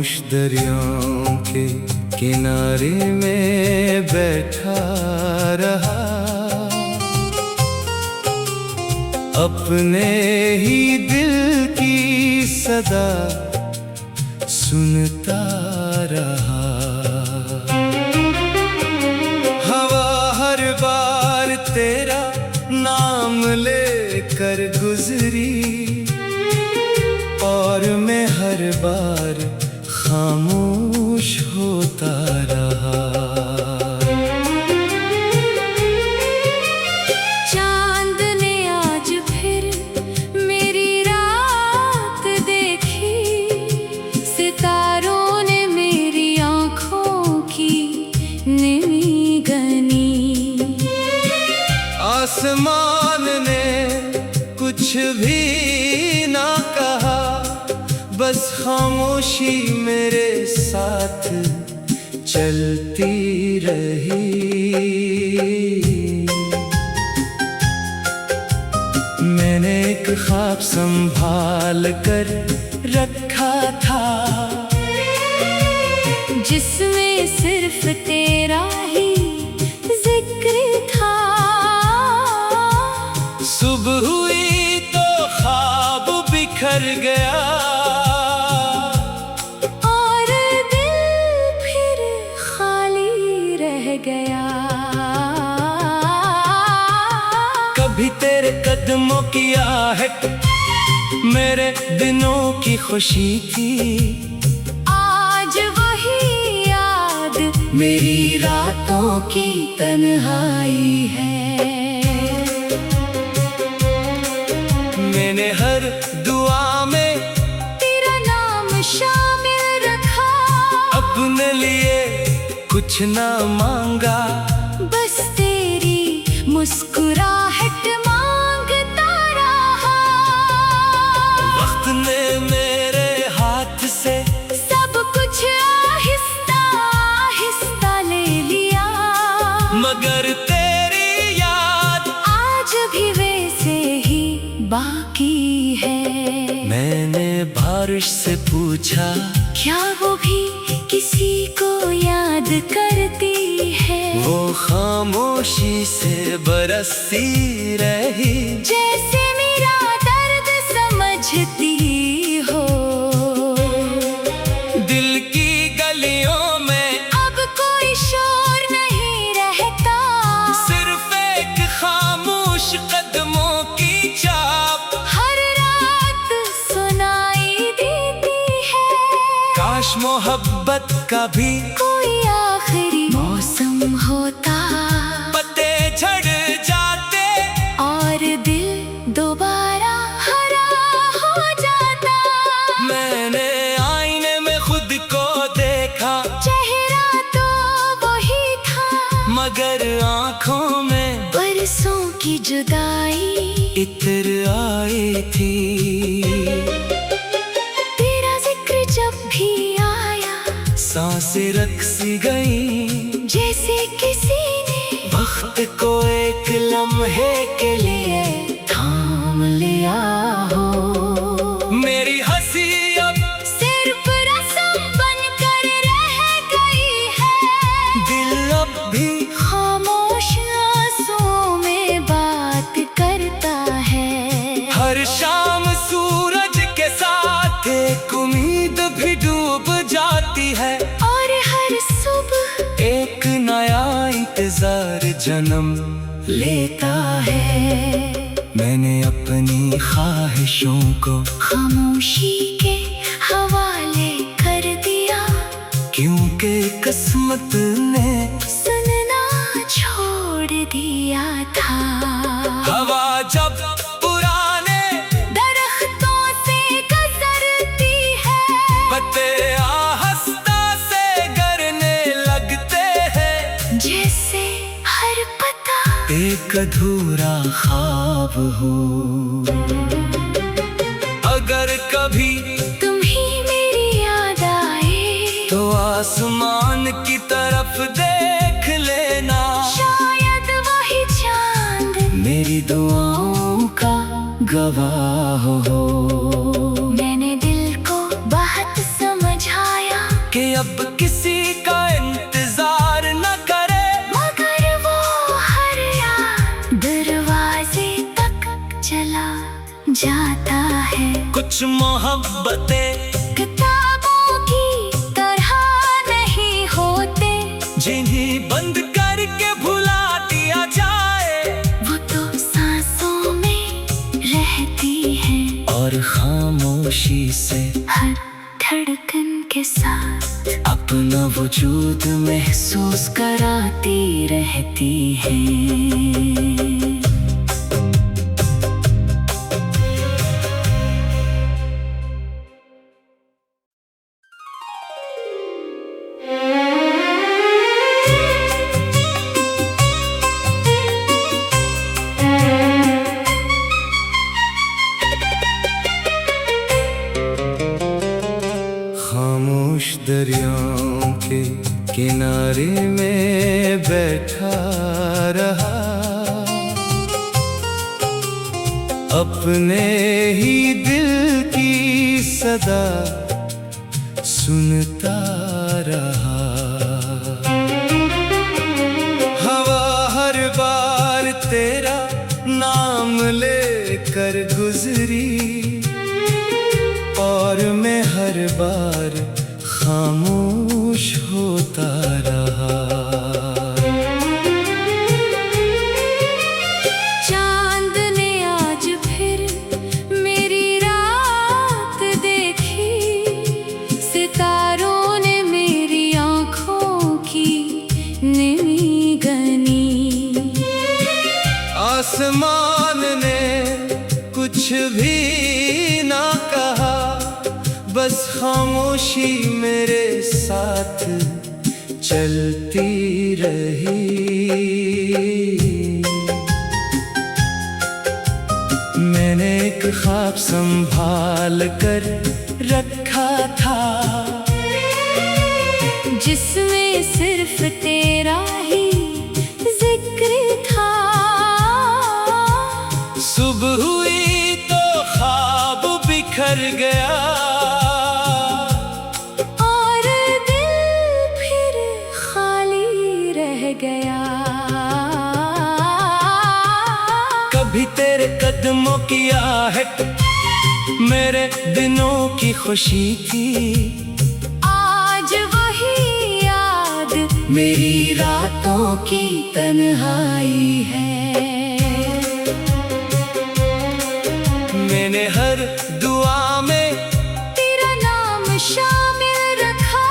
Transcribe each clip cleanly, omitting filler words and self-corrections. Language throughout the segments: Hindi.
खामोश दरियाओं के किनारे में बैठा रहा, अपने ही दिल की सदा सुनता रहा। हवा हर बार तेरा नाम लेकर गुजरी, और मैं हर बार खामोश होता रहा। चांद ने आज फिर मेरी रात देखी, सितारों ने मेरी आँखों की नींद गनी। आसमान ने कुछ भी ना कहा, बस खामोशी मेरे साथ चलती रही। मैंने एक ख्वाब संभाल कर रखा था, जिसमें सिर्फ तेरा ही जिक्र था। सुबह हुई तो ख्वाब बिखर गया, और दिल फिर खाली रह गया। कभी तेरे कदमों की आहट मेरे दिनों की खुशी थी, आज वही याद मेरी रातों की तन्हाई है। मैंने हर दुआ में तेरा नाम शामिल रखा, अपने लिए कुछ ना मांगा, बस तेरी मुस्कुराहट मांगता रहा। वक्त ने मेरे हाथ से सब कुछ आहिस्ता आहिस्ता ले लिया, मगर तेरी याद आज भी वैसे ही बाकी है। मैंने बारिश से पूछा, क्या वो भी किसी को याद करती है? वो खामोशी से बरसती रही, जैसे मेरा दर्द समझती हो। दिल की गलियों में अब कोई शोर नहीं रहता, सिर्फ एक खामोश कदमों की चाप हर रात सुनाई देती है। काश मोहब्बत का भी कोई आखिरी मौसम होता, पत्ते झड़ जाते और दिल दोबारा हरा हो जाता। मैंने आईने में खुद को देखा, चेहरा तो वही था, मगर आँखों में बरसों की जुदाई इतर आई थी। तेरा जिक्र जब भी आया, सांसें रक़्सी गई, जैसे किसी ने वक्त को एक लम्हे के लिए थाम लिया हो। मेरी हंसी अब सिर्फ रस्म बनकर रह गई है, दिल अब भी खामोश आंसुओं में बात करता है। हर शाम सूरज के साथ एक उम्मीद भी डूब जाती है, और हर सुबह एक नया इंतजार जन्म लेता है। मैंने अपनी ख्वाहिशों को खामोशी के हवाले कर दिया, क्योंकि किस्मत ने सुनना छोड़ दिया था। हवा जब पुराने दरख्तों से गुजरती है, पत्ते आहिस्ता से गिरने लगते हैं, जैसे हर पता एक अधूरा ख्वाब हो। अगर कभी तुम ही मेरी याद आए, तो आसमान की तरफ देख लेना, शायद वही चांद मेरी दुआओं का गवाह हो। मैंने दिल को बहुत समझाया, कुछ मोहब्बतें किताबों की तरह नहीं होते, जिन्हें बंद करके भुला दिया जाए। वो तो सांसों में रहती है और खामोशी से हर धड़कन के साथ अपना वजूद महसूस कराती रहती है। खामोश दरियाओं के किनारे में बैठा रहा, अपने ही दिल की सदा सुनता रहा। हवा हर बार तेरा नाम लेकर गुजरी, और मैं हर बार खामोश होता रहा। चांद ने आज फिर मेरी रात देखी, सितारों ने मेरी आँखों की नींद गनी। आसमान ने कुछ भी ना कहा, बस खामोशी मेरे साथ चलती रही। मैंने एक ख्वाब संभाल कर रखा था, जिसमें सिर्फ तेरा ही जिक्र था। सुबह हुई तो ख्वाब बिखर गया, और दिल फिर खाली रह गया। कभी तेरे कदमों की आहट मेरे दिनों की खुशी थी, आज वही याद मेरी रातों की तन्हाई है। मैंने हर दुआ में तेरा नाम शामिल रखा,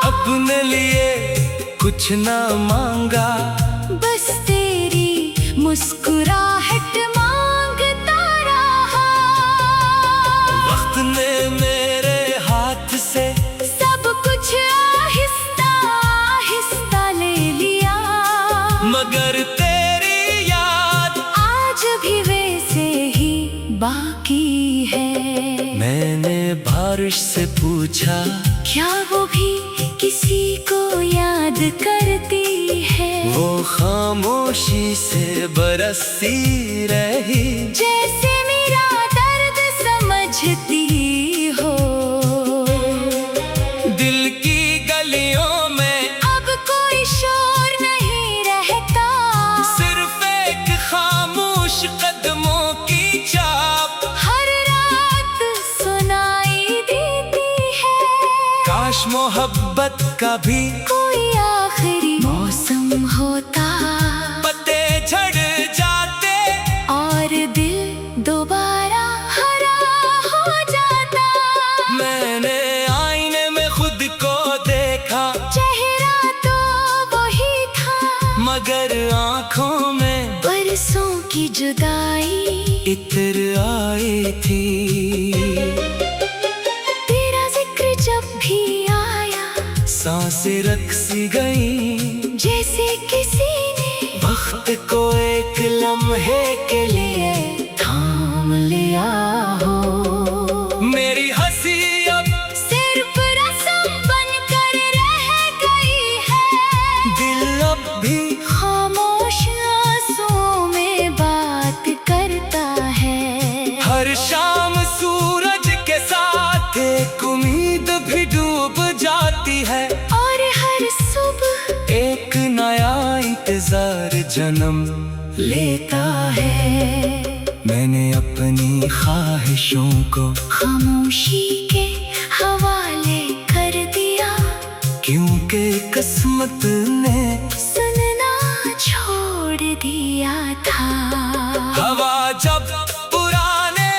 अपने लिए कुछ ना मांगा, बस तेरी मुस्कुराहट मांगता रहा। वक्त ने मेरे हाथ से सब कुछ आहिस्ता आहिस्ता ले लिया, मगर तेरी याद आज भी वैसे ही बाकी है। मैंने बारिश से पूछा, क्या वो भी किसी को याद करती है? वो खामोशी से बरसती रही, जैसे मेरा दर्द समझती हो। दिल की गलियों में अब कोई शोर नहीं रहता, सिर्फ एक खामोश कदमों की चाप हर रात सुनाई देती है। काश मोहब्बत का भी कोई आखिरी मौसम होता, पत्ते झड़ जाते और दिल दोबारा हरा हो जाता। मैंने आईने में खुद को देखा, चेहरा तो वही था, मगर आँखों में बरसों की जुदाई इत्र आई थी। तेरा जिक्र जब भी आया, सांसें रख सी गई, जैसे किसी ने वक्त को एक लम्हे के लिए थाम लिया हो। मेरी हंसी अब सिर्फ रस्म बनकर रह गई है, दिल अब भी खामोश आंसुओं में बात करता है। हर शाम सूरज के साथ एक उम्मीद भी डूब जाती है, और हर सुबह एक नया इंतजार जन्म लेता है। ख्वाहिशों को खामोशी के हवाले कर दिया, क्योंकि किस्मत ने सुनना छोड़ दिया था। हवा जब पुराने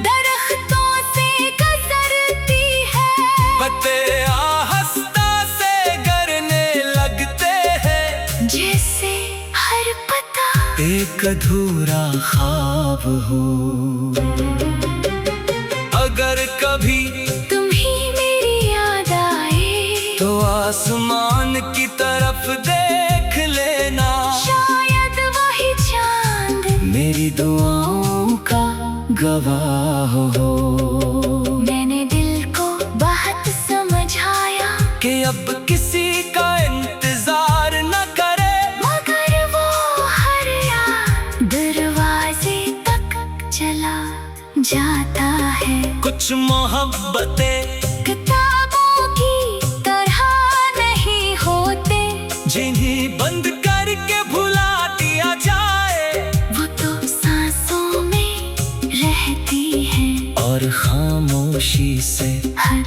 दरख्तों से गुजरती है, पत्ते आहिस्ता से गिरने लगते हैं, जैसे हर पता एक अधूरा ख्वाब हो। अगर कभी तुम ही मेरी याद आए, तो आसमान की तरफ देख लेना, शायद वही चांद मेरी दुआओं का गवाह हो। मैंने दिल को बहुत समझाया कि अब किसी का इंतजार न करे, मगर वो हर याद दरवाजे तक चला जाता है। कुछ मोहब्बतें किताबों की तरह नहीं होते, जिन्हें बंद करके भुला दिया जाए, वो तो सांसों में रहती है, और खामोशी से हर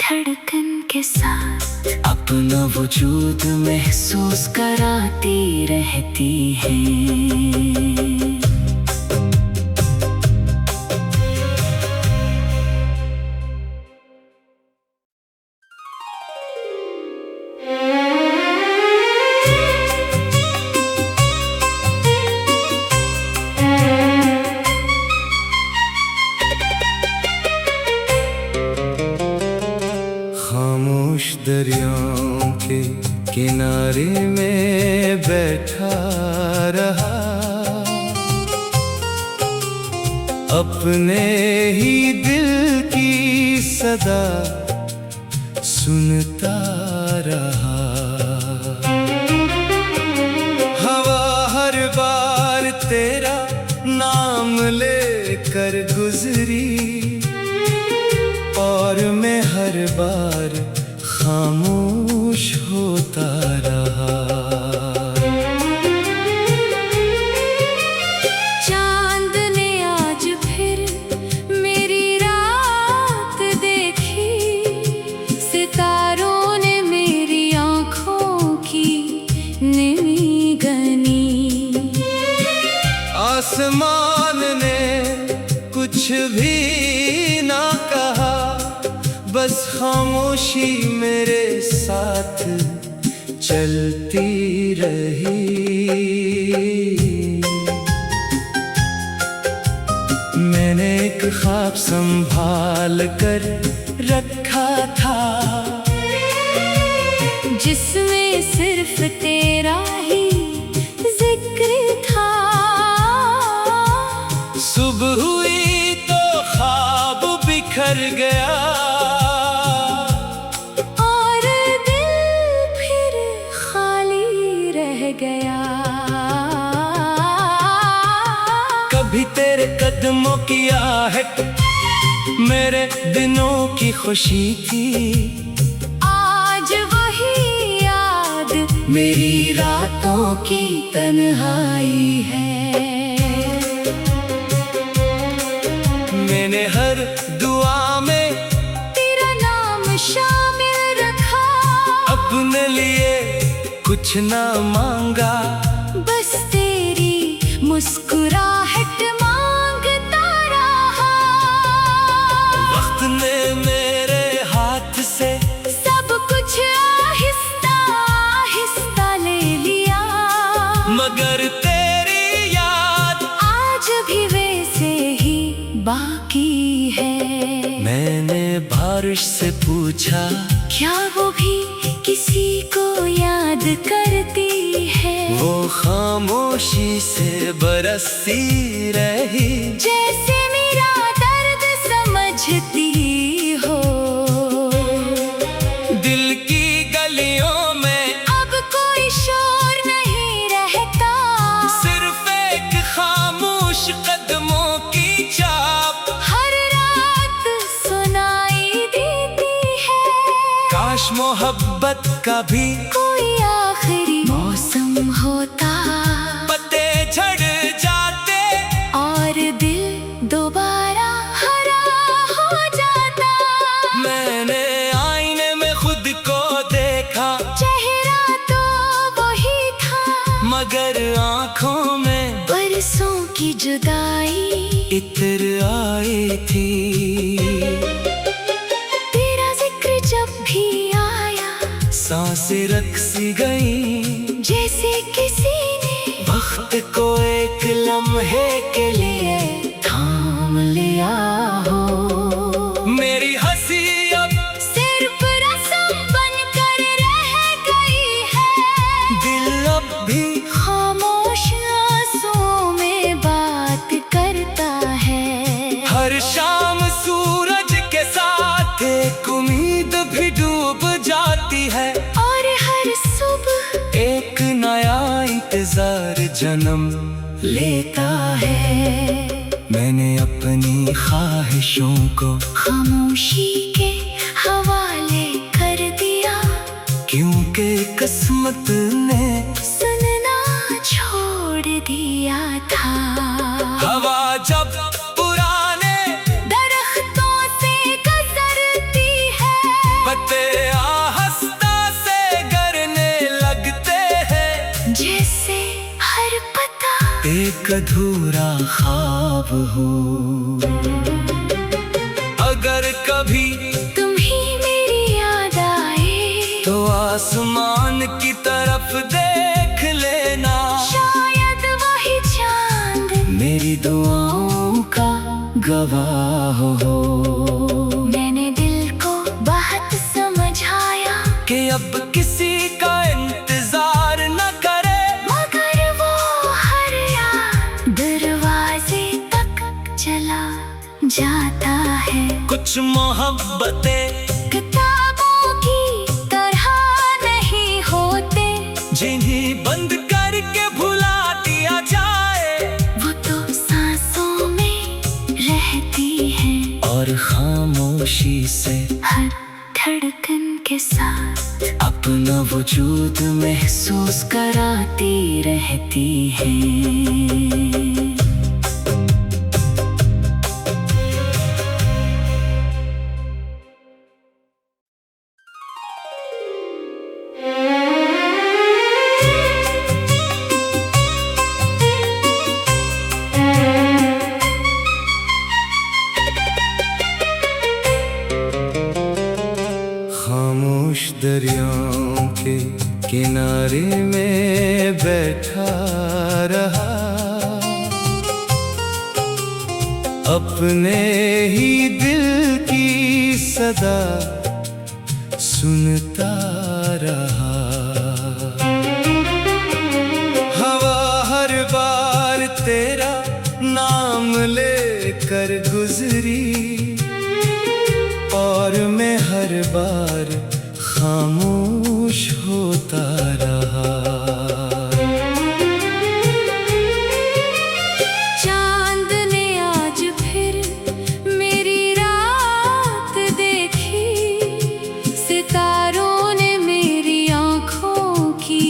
धड़कन के साथ अपना वजूद महसूस कराती रहती है। खामोश दरियाओं के किनारे में बैठा रहा, अपने ही दिल की सदा सुनता रहा। हवा हर बार तेरा नाम लेकर गुजरी, और मैं हर बार खामोश होता रहा। चांद ने आज फिर मेरी रात देखी, सितारों ने मेरी आँखों की नींद गनी, आसमान ने कुछ भी ना कहा, बस खामोशी मेरे साथ चलती रही। मैंने एक ख्वाब संभाल कर रखा था, जिसमें सिर्फ तेरा ही जिक्र था। सुबह हुई तो ख्वाब बिखर गया, और दिल फिर खाली रह गया। कभी तेरे कदमों की आहट मेरे दिनों की खुशी थी, आज वही याद मेरी रातों की तन्हाई है। मैंने हर दुआ में तेरा नाम शामिल रखा, अपने लिए कुछ ना मांगा, बस तेरी मुस्कुराहट मांगता रहा। वक्त ने मेरे हाथ से सब कुछ आहिस्ता आहिस्ता ले लिया, मगर तेरी याद आज भी वैसे ही बाकी है। मैंने बारिश से पूछा, क्या वो भी किसी को याद करती है? वो खामोशी से बरसती रही, जैसे मेरा दर्द समझती हो। दिल की गलियों में अब कोई शोर नहीं रहता, सिर्फ एक खामोश कदमों की चाप हर रात सुनाई देती है। काश मोहब्बत का भी कोई आखिरी मौसम होता, पत्ते झड़ जाते और दिल दोबारा की जुदाई इतर आई थी। तेरा जिक्र जब भी आया सांसें रक़्सी गई, जैसे किसी ने वक्त को एक लम्हे के लिए थाम लिया हो। मेरी हंसी अब सिर्फ रस्म बनकर रह गई है, दिल अब भी खामोश आंसुओं में बात करता है। हर शाम सूरज के साथ एक उम्मीद भी डूब जाती है, और हर सुबह एक नया इंतजार जन्म लेता है। मैंने अपनी ख्वाहिशों को खामोशी के हवाले कर दिया, क्योंकि किस्मत ने सुनना छोड़ दिया था। हवा जब पुराने दरख्तों से गुजरती है, पत्ते आहिस्ता से गिरने लगते हैं, जैसे हर पता एक अधूरा ख्वाब हो। अगर कभी तुम्ही मेरी याद आए, तो आसमान की तरफ देख लेना, शायद वही चांद मेरी दुआओं का गवाह हो। मैंने दिल को बहुत समझाया कि अब किसी का इंतजार न करे, मगर वो हर याद दरवाजे तक चला जाता है। कुछ मोहब्बतें किताबों की तरह नहीं होते, जिन्हें बंद करके भुला दिया जाए, वो तो सांसों में रहती हैं, और खामोशी से हर धड़कन के साथ अपना वजूद महसूस कराती रहती है। खामोश दरियाओं के किनारे में बैठा रहा, अपने ही दिल की सदा सुनता रहा। हवा हर बार तेरा नाम लेकर गुजरी, और मैं हर बार खामोश होता रहा। चांद ने आज फिर मेरी रात देखी, सितारों ने मेरी आँखों की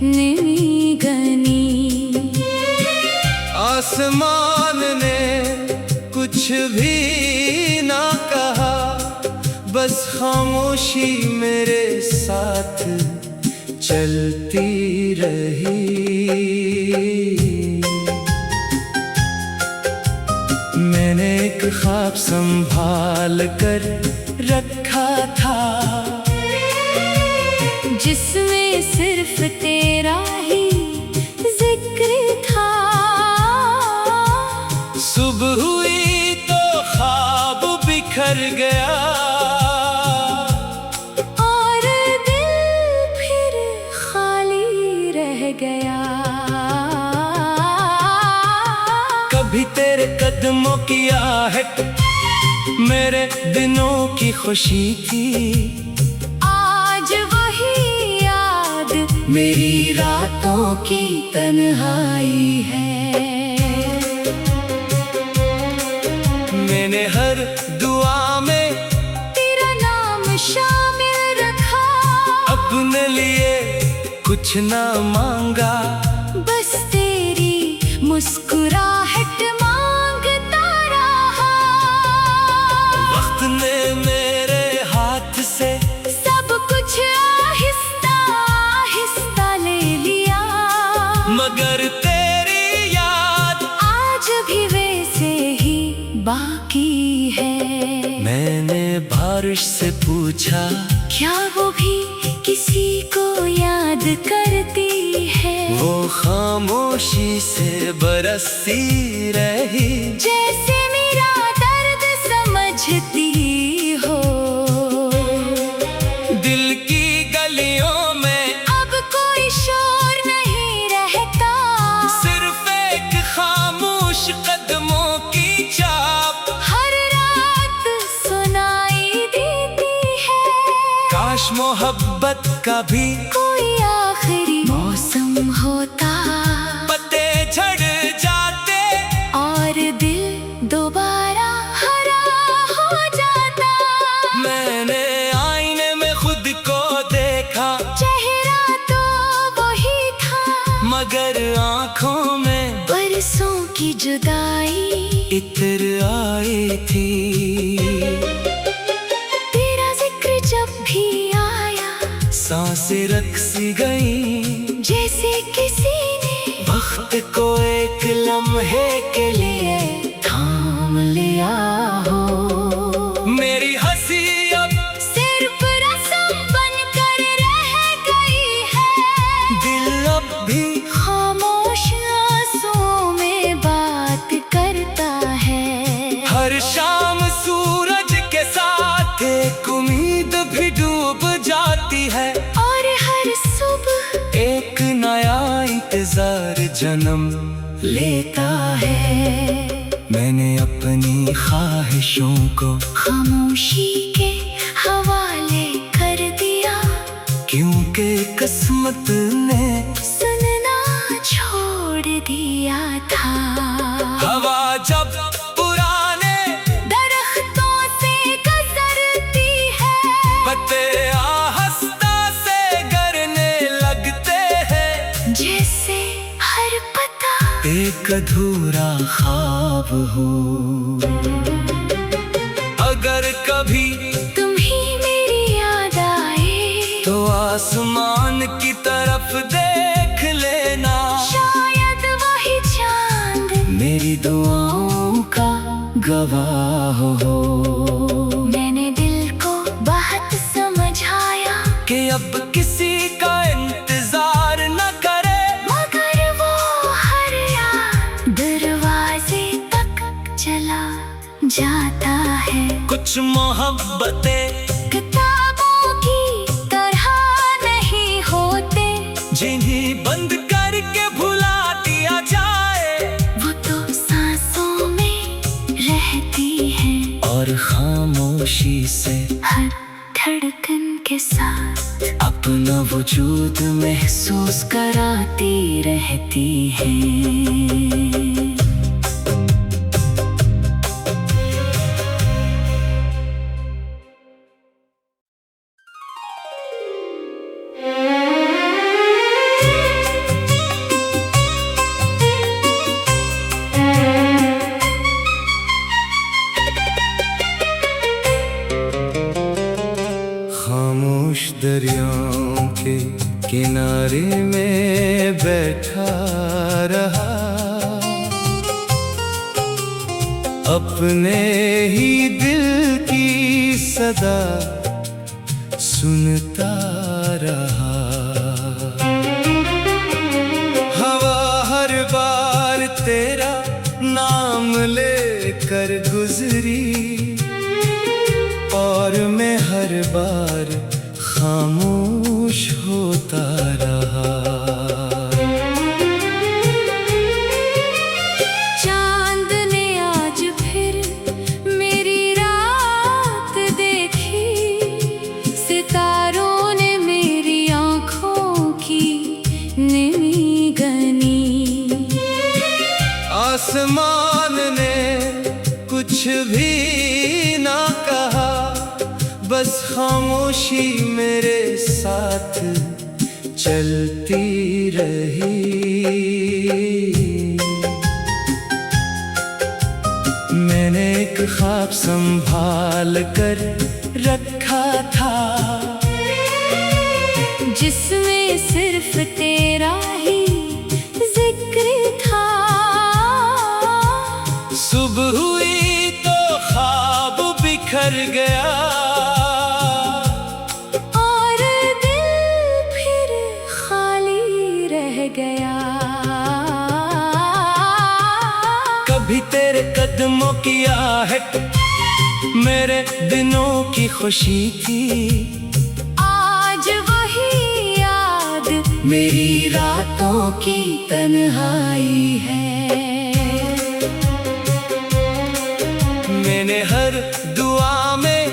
नींद गनी, आसमान ने कुछ भी ना कहा, बस खामोशी मेरे साथ चलती रही। मैंने एक ख्वाब संभाल कर रखा था, जिसमें सिर्फ तेरा ही जिक्र था। सुबह हुई तो ख्वाब बिखर गया, और दिल फिर खाली रह गया। कभी तेरे कदमों की आहट मेरे दिनों की खुशी थी, आज वही याद मेरी रातों की तन्हाई है। मैंने हर दुआ में तेरा नाम शामिल रखा, अपने लिए कुछ ना मांगा, बस तेरी मुस्कुराहट मांगता रहा। वक्त ने मेरे हाथ से सब कुछ आहिस्ता आहिस्ता ले लिया, मगर तेरी याद आज पूछा, क्या वो भी किसी को याद करती है? वो खामोशी से बरसती रही, जैसे मेरा दर्द समझती हो। दिल की गलियों में अब कोई शोर नहीं रहता, सिर्फ एक खामोश कदमों की चाप हर रात सुनाई देती है। काश मोहब्बत का भी कोई आखिरी मौसम होता, पत्ते झड़ जाते और दिल दोबारा हरा हो जाता। मैंने आईने में खुद को देखा, चेहरा तो वही था, मगर आँखों में बरसों की जुदाई इतर आई थी। तेरा जिक्र जब भी आया, सांसें रक़्स गईं, जैसे किसी ने वक्त को एक लम्हे के लिए थाम लिया हो। मेरी हंसी अब सिर्फ रस्म बनकर रह गई है, दिल अब भी खामोश आंसुओं में बात करता है। हर शाम सूरज के साथ एक उम्मीद भी डूब जाती है, और हर सुबह एक नया इंतजार जन्म लेता है। मैंने अपनी ख्वाहिशों को खामोशी के हवाले कर दिया, क्योंकि किस्मत ने सुनना छोड़ दिया था। हवा जब पुराने दरख्तों से गुजरती है, पत्ते आहिस्ता से गिरने लगते हैं, जैसे हर पता एक अधूरा ख्वाब हो। अगर कभी तुम ही मेरी याद आए, तो आसमान की तरफ देख लेना, शायद वही चांद मेरी दुआओं का गवाह हो। मैंने दिल को बहुत समझाया कि अब किसी का इंतजार न करे, मगर वो हर याद दरवाजे तक चला जाता है। कुछ मोहब्बतें किताबों की तरह नहीं होते, जिन्हें बंद करके भुला दिया जाए, वो तो सांसों में रहती है, और खामोशी से हर धड़कन के साथ अपना वजूद महसूस कराती रहती है। खामोश दरियाओं के किनारे में बैठा रहा, अपने ही दिल की सदा सुनता रहा। हवा हर बार तेरा नाम लेकर गुजरी, और मैं हर बार खामोश होता रहा। चांद ने आज फिर मेरी रात देखी, सितारों ने मेरी आँखों की नींद गनी। आसमान ने कुछ भी ना कहा, बस खामोशी मेरे साथ चलती रही। मैंने एक ख्वाब संभाल कर रखा था, जिसमें सिर्फ तेरा ही जिक्र था। सुबह हुई तो ख्वाब बिखर गया, कदमों की आहट मेरे दिनों की खुशी थी। आज वही याद मेरी रातों की तन्हाई है। मैंने हर दुआ में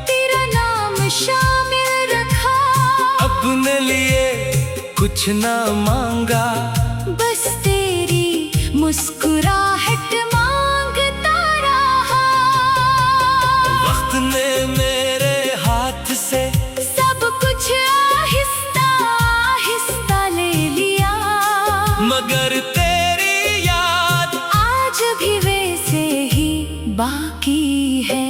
तेरा नाम शामिल रखा, अपने लिए कुछ ना मांगा, बस तेरी मुस्कुराहट मांगता रहा। वक्त ने मेरे हाथ से सब कुछ आहिस्ता आहिस्ता ले लिया, मगर तेरी याद आज भी वैसे ही बाकी है।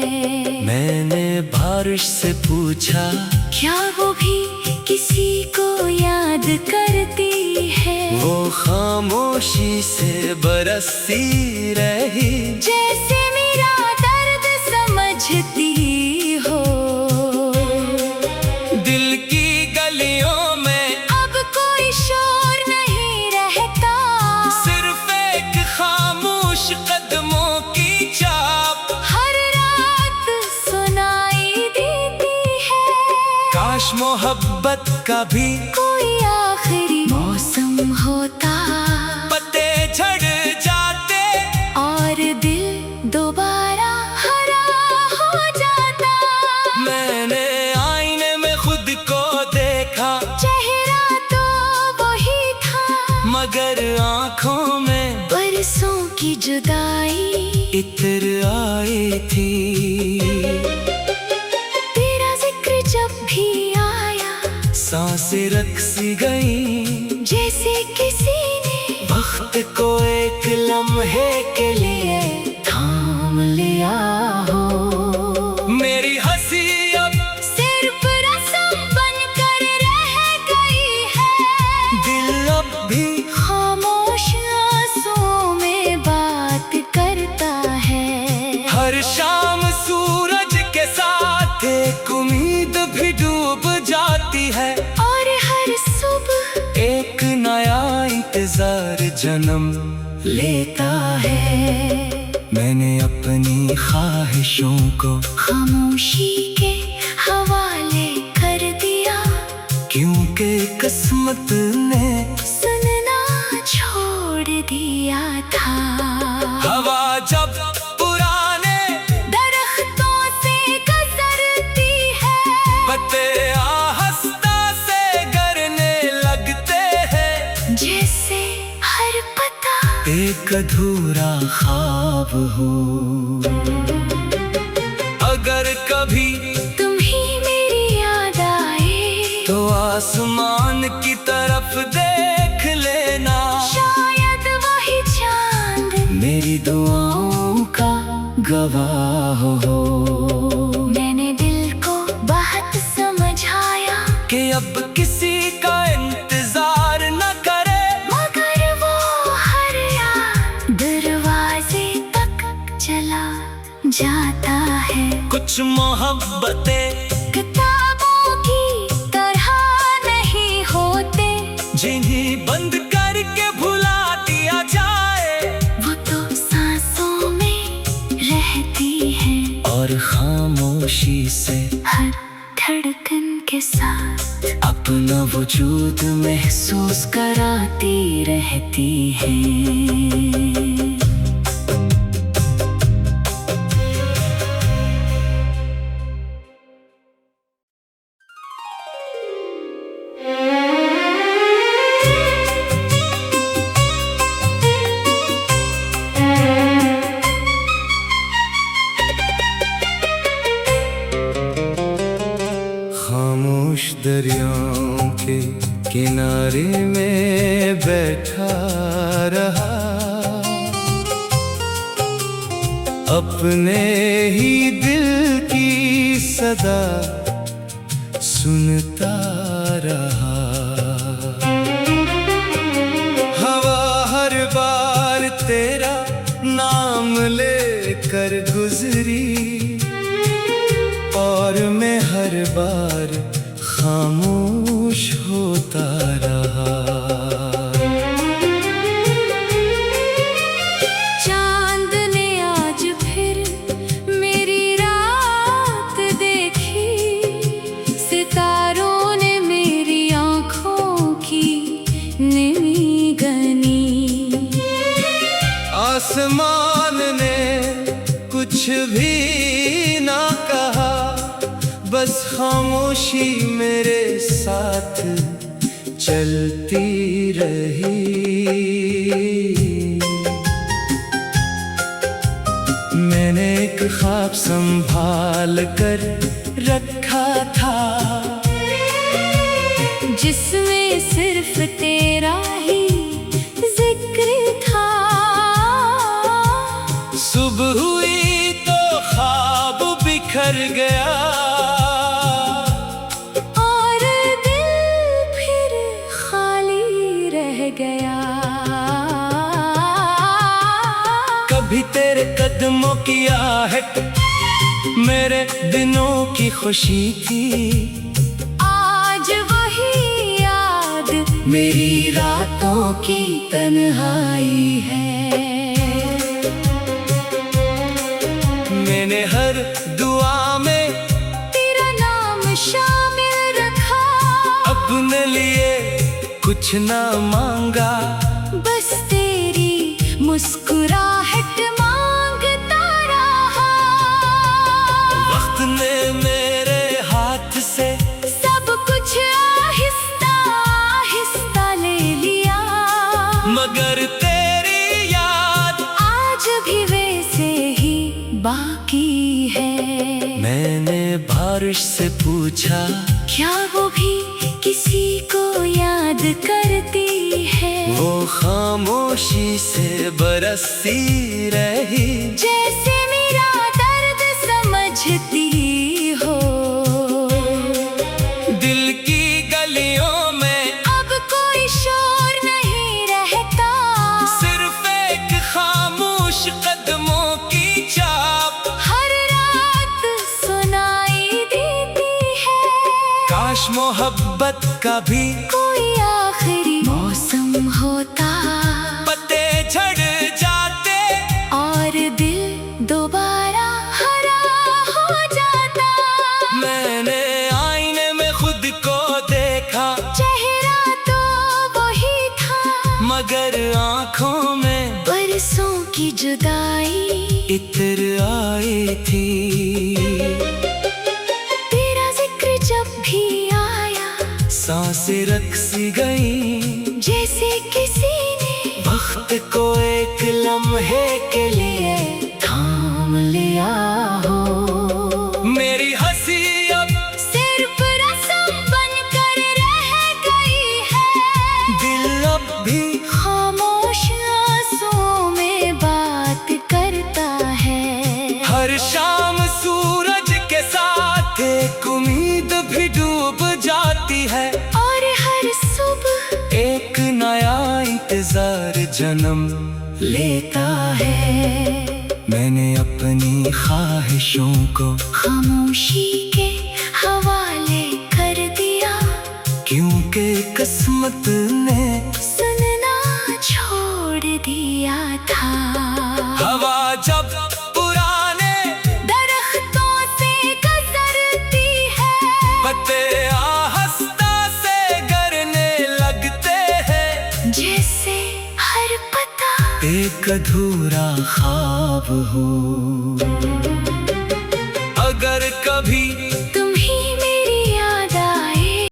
मैंने बारिश से पूछा, क्या वो भी किसी को याद करती है? वो खामोशी से बरसती रही, जैसे मेरा दर्द समझती हो। दिल की गलियों में अब कोई शोर नहीं रहता, सिर्फ एक खामोश कदमों की चाप हर रात सुनाई देती है। काश मोहब्बत का भी कोई आखिरी मौसम होता, पत्ते झड़ जाते और दिल दोबारा हरा हो जाता। मैंने आईने में खुद को देखा, चेहरा तो वही था, मगर आँखों में बरसों की जुदाई इत्र आई थी। तेरा जिक्र जब भी आया, सांसें रक़्सी गई, जैसे किसी ने वक्त को एक लम्हे के लिए थाम लिया हो। मेरी हंसी अब सिर्फ रस्म बनकर रह गई है, दिल अब भी खामोश आंसुओं में बात करता है। हर शाम सूरज के साथ एक उम्मीद भी डूब जाती है, और हर सुबह एक नया इंतजार जन्म लेता है। मैंने अपनी ख्वाहिशों को खामोशी के हवाले कर दिया, क्योंकि किस्मत ने सुनना छोड़ दिया था। हवा जब पुराने दरख्तों से गुजरती है, पत्ते आहिस्ता से गिरने लगते हैं, जैसे हर पता एक अधूरा ख्वाब हो। अगर कभी तुम्ही मेरी याद आए, तो आसमान की तरफ देख लेना, शायद वही चांद मेरी दुआओं का गवाह हो। मैंने दिल को बहुत समझाया कि अब किसी का इंतजार न करे, मगर वो हर याद दरवाजे तक चला जाता है। कुछ मोहब्बतें किताबों की तरह नहीं होते, जिन्हें बंद करके भुला दिया जाए, वो तो सांसों में रहती है, और खामोशी से हर धड़कन के साथ अपना वजूद महसूस कराती रहती है। खामोश दरियाओं के किनारे में बैठा रहा, अपने ही दिल की सदा सुनता रहा। हवा हर बार तेरा नाम लेकर गुजरी, और मैं हर बार खामोश होता रहा। चांद ने आज खामोशी मेरे साथ चलती रही। मैंने एक ख्वाब संभाल कर रखा था, जिसमें सिर्फ तेरा ही जिक्र था। सुबह हुई तो ख्वाब बिखर गया, और दिल फिर खाली रह गया। कभी तेरे कदमों की आहट मेरे दिनों की खुशी थी। आज वही याद मेरी रातों की तन्हाई है। मैंने हर दुआ में तेरा नाम शामिल रखा, अपने लिए कुछ ना मांगा, बस तेरी मुस्कुराहट मांगता रहा। वक्त ने मेरे हाथ से सब कुछ आहिस्ता आहिस्ता ले लिया, मगर तेरी याद आज भी वैसे ही बाकी है। मैंने बारिश से पूछा, क्या वो भी किसी को याद करती है? वो खामोशी से बरसती रही, जैसे मेरा दर्द समझती हो। दिल की गलियों में अब कोई शोर नहीं रहता, सिर्फ एक खामोश कदमों की चाप हर रात सुनाई देती है। काश मोहब्बत का भी कोई आखिरी मौसम होता, पत्ते झड़ जाते और दिल दोबारा हरा हो जाता। मैंने आईने में खुद को देखा, चेहरा तो वही था, मगर आँखों में बरसों की जुदाई इतर आई थी। तेरा जिक्र जब भी आया, सांसें रक़्सी गई, जैसे किसी ने वक्त को एक लम्हे के लिए थाम लिया हो। मेरी हंसी अब सिर्फ रस्म बनकर रह गई है। दिल अब भी खामोश आंसुओं में बात करता है। हर शाम सूरज के साथ एक उम्मीद भी डूब जाती है, और हर सुबह एक नया इंतजार जन्म लेता है। मैंने अपनी ख्वाहिशों को खामोशी के हवाले कर दिया, क्योंकि किस्मत ने सुनना छोड़ दिया था। हवा जब पुराने दरख्तों से गुजरती है, पत्ते आहिस्ता से गिरने लगते हैं, जैसे हर पता एक अधूरा ख्वाब हो। अगर कभी